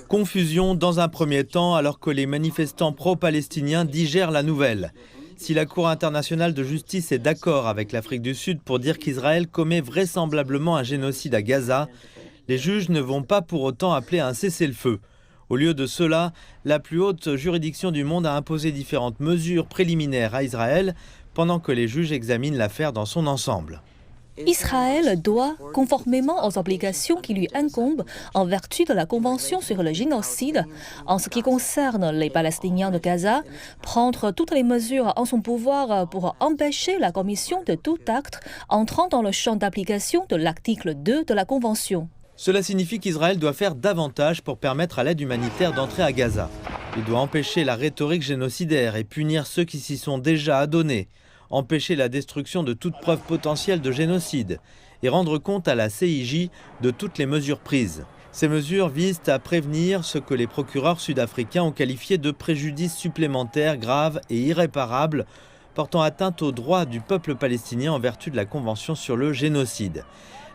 Confusion dans un premier temps alors que les manifestants pro-palestiniens digèrent la nouvelle. Si la Cour internationale de justice est d'accord avec l'Afrique du Sud pour dire qu'Israël commet vraisemblablement un génocide à Gaza, les juges ne vont pas pour autant appeler à un cessez-le-feu. Au lieu de cela, la plus haute juridiction du monde a imposé différentes mesures préliminaires à Israël pendant que les juges examinent l'affaire dans son ensemble. Israël doit, conformément aux obligations qui lui incombent en vertu de la Convention sur le génocide, en ce qui concerne les Palestiniens de Gaza, prendre toutes les mesures en son pouvoir pour empêcher la commission de tout acte entrant dans le champ d'application de l'article 2 de la Convention. Cela signifie qu'Israël doit faire davantage pour permettre à l'aide humanitaire d'entrer à Gaza. Il doit empêcher la rhétorique génocidaire et punir ceux qui s'y sont déjà adonnés, empêcher la destruction de toute preuve potentielle de génocide et rendre compte à la CIJ de toutes les mesures prises. Ces mesures visent à prévenir ce que les procureurs sud-africains ont qualifié de préjudice supplémentaire grave et irréparable portant atteinte aux droits du peuple palestinien en vertu de la Convention sur le génocide.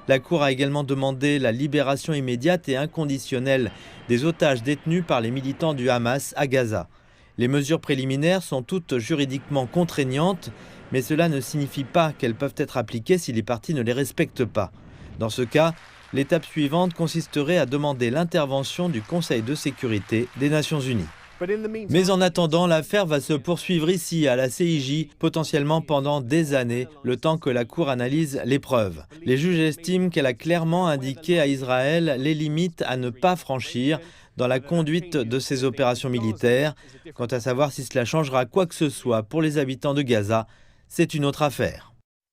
La Cour a également demandé la libération immédiate et inconditionnelle des otages détenus par les militants du Hamas à Gaza. Les mesures préliminaires sont toutes juridiquement contraignantes, mais cela ne signifie pas qu'elles peuvent être appliquées si les parties ne les respectent pas. Dans ce cas, l'étape suivante consisterait à demander l'intervention du Conseil de sécurité des Nations Unies. Mais en attendant, l'affaire va se poursuivre ici, à la CIJ, potentiellement pendant des années, le temps que la Cour analyse les preuves. Les juges estiment qu'elle a clairement indiqué à Israël les limites à ne pas franchir dans la conduite de ces opérations militaires. Quant à savoir si cela changera quoi que ce soit pour les habitants de Gaza, c'est une autre affaire.